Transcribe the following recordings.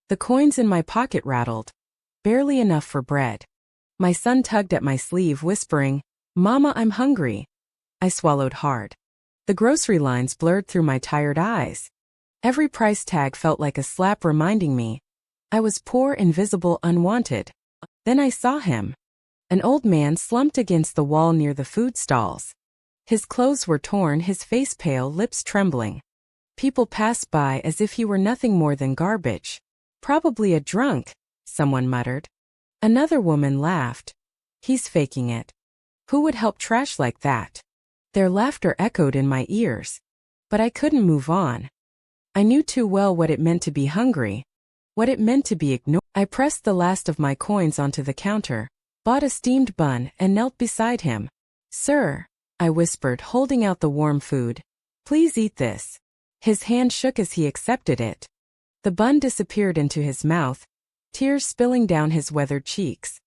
The coins in my pocket rattled. Barely enough for bread. My son tugged at my sleeve, whispering, "Mama, I'm hungry." I swallowed hard. The grocery lines blurred through my tired eyes. Every price tag felt like a slap reminding me I was poor, invisible, unwanted. Then I saw him. An old man slumped against the wall near the food stalls. His clothes were torn, his face pale, lips trembling. People passed by as if he were nothing more than garbage. "Probably a drunk," someone muttered. Another woman laughed. "He's faking it. Who would help trash like that?" Their laughter echoed in my ears. But I couldn't move on. I knew too well what it meant to be hungry. What it meant to be ignored. I pressed the last of my coins onto the counter, bought a steamed bun, and knelt beside him. "Sir," I whispered, holding out the warm food. "Please eat this." His hand shook as he accepted it. The bun disappeared into his mouth, tears spilling down his weathered cheeks.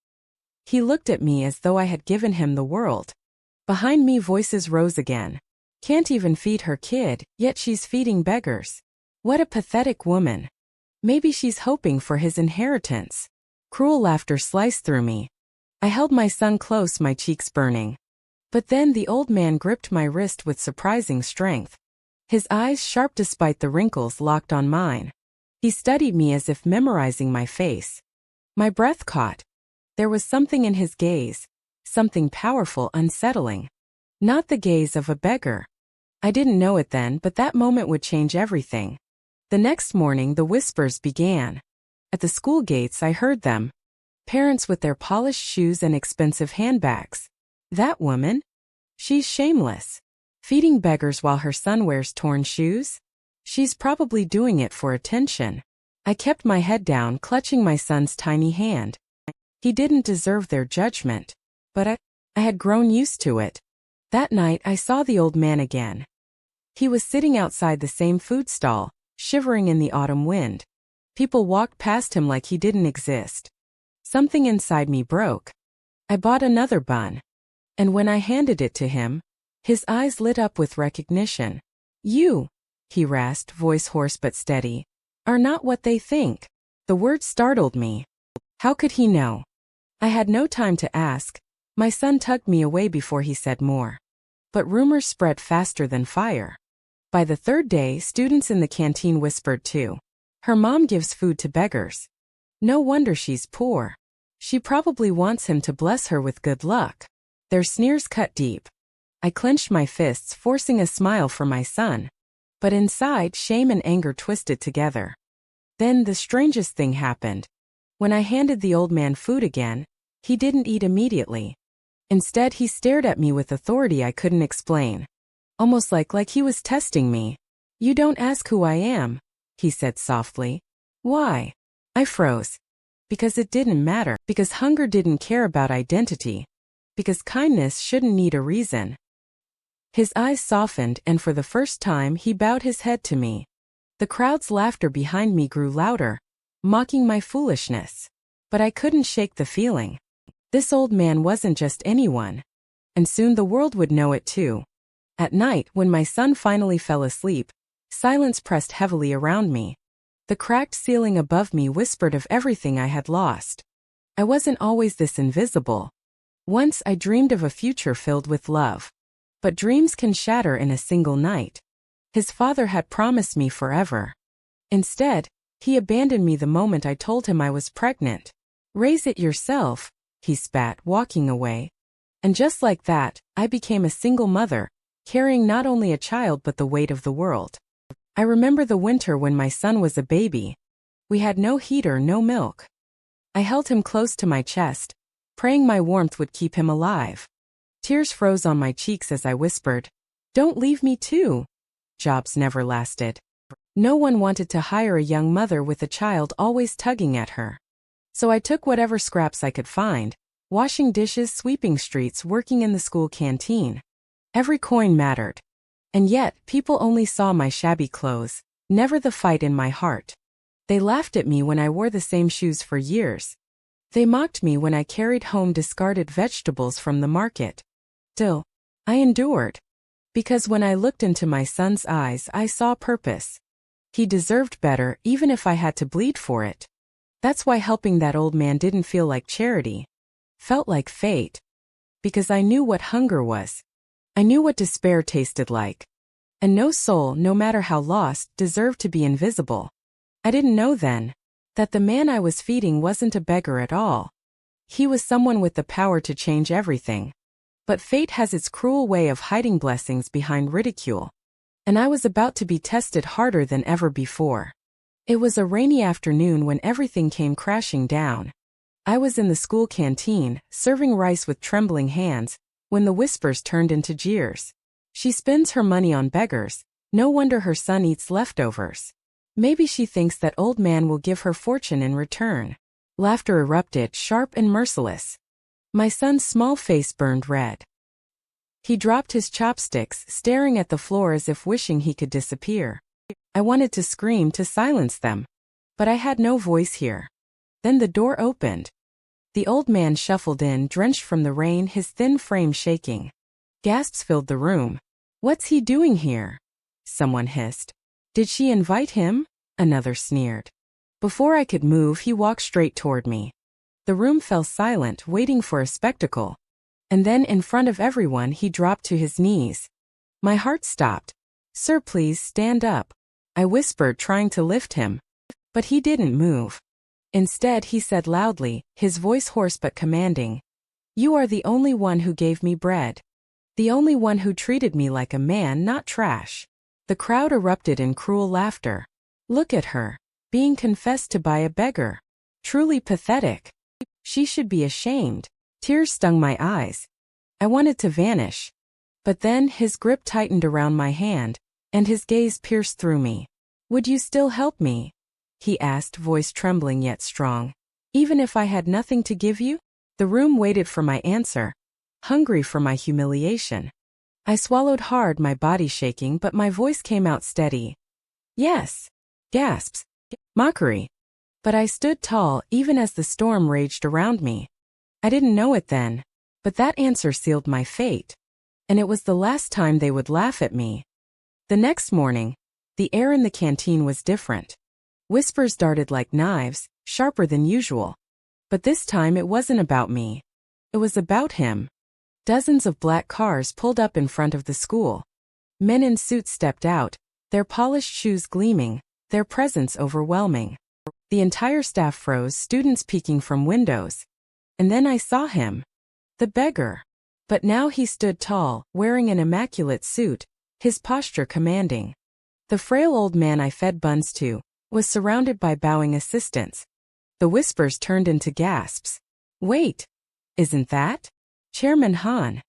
He looked at me as though I had given him the world. Behind me, voices rose again. "Can't even feed her kid, yet she's feeding beggars. What a pathetic woman. Maybe she's hoping for his inheritance." Cruel laughter sliced through me. I held my son close, my cheeks burning. But then the old man gripped my wrist with surprising strength. His eyes, sharp despite the wrinkles, locked on mine. He studied me as if memorizing my face. My breath caught. There was something in his gaze, something powerful, unsettling. Not the gaze of a beggar. I didn't know it then, but that moment would change everything. The next morning the whispers began. At the school gates I heard them. Parents with their polished shoes and expensive handbags. "That woman? She's shameless. Feeding beggars while her son wears torn shoes? She's probably doing it for attention." I kept my head down, clutching my son's tiny hand. He didn't deserve their judgment. But I had grown used to it. That night I saw the old man again. He was sitting outside the same food stall, shivering in the autumn wind. People walked past him like he didn't exist. Something inside me broke. I bought another bun. And when I handed it to him, his eyes lit up with recognition. "You," he rasped, voice hoarse but steady, "are not what they think." The word startled me. How could he know? I had no time to ask. My son tugged me away before he said more. But rumors spread faster than fire. By the third day, students in the canteen whispered too. "Her mom gives food to beggars. No wonder she's poor. She probably wants him to bless her with good luck." Their sneers cut deep. I clenched my fists, forcing a smile for my son. But inside, shame and anger twisted together. Then the strangest thing happened. When I handed the old man food again, he didn't eat immediately. Instead, he stared at me with authority I couldn't explain. Almost like he was testing me. "You don't ask who I am," he said softly. "Why?" I froze. Because it didn't matter. Because hunger didn't care about identity. Because kindness shouldn't need a reason. His eyes softened, and for the first time he bowed his head to me. The crowd's laughter behind me grew louder, mocking my foolishness. But I couldn't shake the feeling. This old man wasn't just anyone. And soon the world would know it too. At night, when my son finally fell asleep, silence pressed heavily around me. The cracked ceiling above me whispered of everything I had lost. I wasn't always this invisible. Once I dreamed of a future filled with love. But dreams can shatter in a single night. His father had promised me forever. Instead, he abandoned me the moment I told him I was pregnant. "Raise it yourself," he spat, walking away. And just like that, I became a single mother, carrying not only a child but the weight of the world. I remember the winter when my son was a baby. We had no heater, no milk. I held him close to my chest, praying my warmth would keep him alive. Tears froze on my cheeks as I whispered, "Don't leave me too." Jobs never lasted. No one wanted to hire a young mother with a child always tugging at her. So I took whatever scraps I could find, washing dishes, sweeping streets, working in the school canteen. Every coin mattered. And yet, people only saw my shabby clothes, never the fight in my heart. They laughed at me when I wore the same shoes for years. They mocked me when I carried home discarded vegetables from the market. Still, I endured. Because when I looked into my son's eyes, I saw purpose. He deserved better even if I had to bleed for it. That's why helping that old man didn't feel like charity. Felt like fate. Because I knew what hunger was. I knew what despair tasted like. And no soul, no matter how lost, deserved to be invisible. I didn't know then that the man I was feeding wasn't a beggar at all. He was someone with the power to change everything. But fate has its cruel way of hiding blessings behind ridicule. And I was about to be tested harder than ever before. It was a rainy afternoon when everything came crashing down. I was in the school canteen, serving rice with trembling hands, when the whispers turned into jeers. She spends her money on beggars. No wonder her son eats leftovers. Maybe she thinks that old man will give her fortune in return. Laughter erupted, sharp and merciless. My son's small face burned red. He dropped his chopsticks, staring at the floor as if wishing he could disappear. I wanted to scream to silence them. But I had no voice here. Then the door opened. The old man shuffled in, drenched from the rain, his thin frame shaking. Gasps filled the room. "What's he doing here?" someone hissed. "Did she invite him?" another sneered. Before I could move, he walked straight toward me. The room fell silent, waiting for a spectacle. And then, in front of everyone, he dropped to his knees. My heart stopped. "Sir, please stand up," I whispered, trying to lift him. But he didn't move. Instead, he said loudly, his voice hoarse but commanding, "You are the only one who gave me bread. The only one who treated me like a man, not trash." The crowd erupted in cruel laughter. Look at her, being confessed to by a beggar. Truly pathetic. She should be ashamed. Tears stung my eyes. I wanted to vanish. But then his grip tightened around my hand, and his gaze pierced through me. "Would you still help me?" he asked, voice trembling yet strong. "Even if I had nothing to give you?" The room waited for my answer, hungry for my humiliation. I swallowed hard, my body shaking, but my voice came out steady. "Yes." Gasps. Mockery. But I stood tall, even as the storm raged around me. I didn't know it then, but that answer sealed my fate. And it was the last time they would laugh at me. The next morning, the air in the canteen was different. Whispers darted like knives, sharper than usual. But this time it wasn't about me. It was about him. Dozens of black cars pulled up in front of the school. Men in suits stepped out, their polished shoes gleaming, their presence overwhelming. The entire staff froze, students peeking from windows. And then I saw him. The beggar. But now he stood tall, wearing an immaculate suit, his posture commanding. The frail old man I fed buns to was surrounded by bowing assistants. The whispers turned into gasps. "Wait. Isn't that Chairman Han?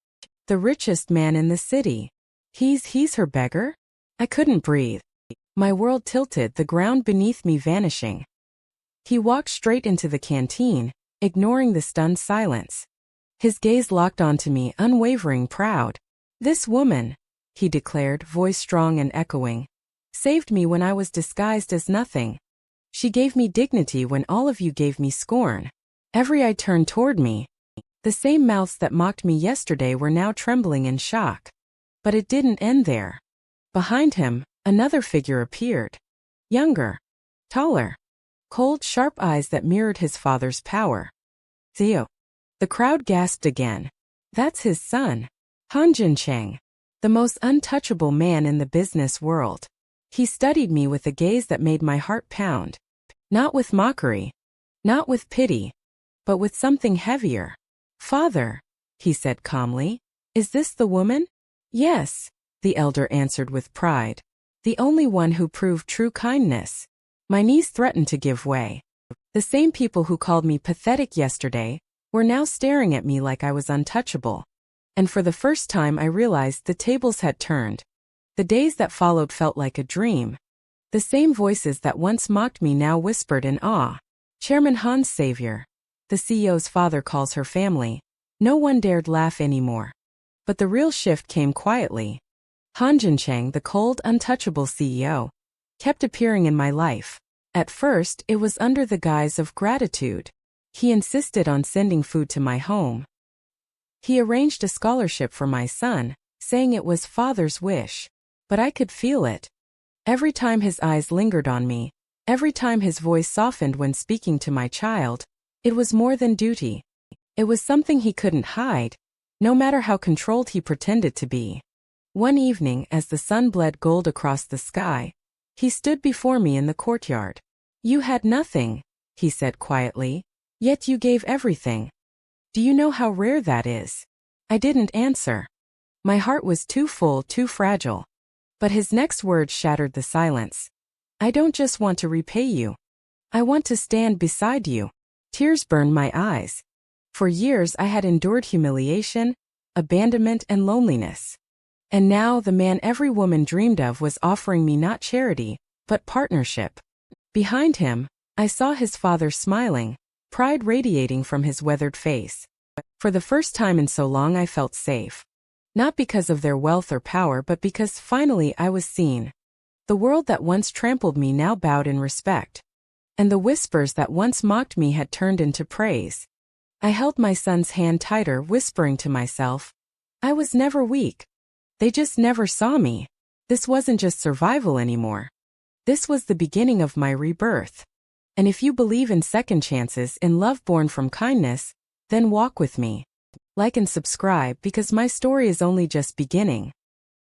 The richest man in the city. He's her beggar?" I couldn't breathe. My world tilted, the ground beneath me vanishing. He walked straight into the canteen, ignoring the stunned silence. His gaze locked onto me, unwavering, proud. "This woman," he declared, voice strong and echoing, "saved me when I was disguised as nothing. She gave me dignity when all of you gave me scorn." Every eye turned toward me. The same mouths that mocked me yesterday were now trembling in shock. But it didn't end there. Behind him, another figure appeared. Younger. Taller. Cold, sharp eyes that mirrored his father's power. "Theo." The crowd gasped again. "That's his son. Han Jincheng. The most untouchable man in the business world." He studied me with a gaze that made my heart pound. Not with mockery. Not with pity. But with something heavier. "Father," he said calmly, "is this the woman?" "Yes," the elder answered with pride. "The only one who proved true kindness." My knees threatened to give way. The same people who called me pathetic yesterday were now staring at me like I was untouchable. And for the first time I realized the tables had turned. The days that followed felt like a dream. The same voices that once mocked me now whispered in awe. "Chairman Han's savior. The CEO's father calls her family." No one dared laugh anymore. But the real shift came quietly. Han Jincheng, the cold, untouchable CEO, kept appearing in my life. At first, it was under the guise of gratitude. He insisted on sending food to my home. He arranged a scholarship for my son, saying it was father's wish. But I could feel it. Every time his eyes lingered on me, every time his voice softened when speaking to my child, it was more than duty. It was something he couldn't hide, no matter how controlled he pretended to be. One evening, as the sun bled gold across the sky, he stood before me in the courtyard. "You had nothing," he said quietly, "yet you gave everything. Do you know how rare that is?" I didn't answer. My heart was too full, too fragile. But his next words shattered the silence. "I don't just want to repay you. I want to stand beside you." Tears burned my eyes. For years I had endured humiliation, abandonment, and loneliness. And now the man every woman dreamed of was offering me not charity, but partnership. Behind him, I saw his father smiling, pride radiating from his weathered face. For the first time in so long I felt safe. Not because of their wealth or power, but because finally I was seen. The world that once trampled me now bowed in respect. And the whispers that once mocked me had turned into praise. I held my son's hand tighter, whispering to myself, I was never weak. They just never saw me. This wasn't just survival anymore. This was the beginning of my rebirth. And if you believe in second chances, in love born from kindness, then walk with me. Like and subscribe, because my story is only just beginning.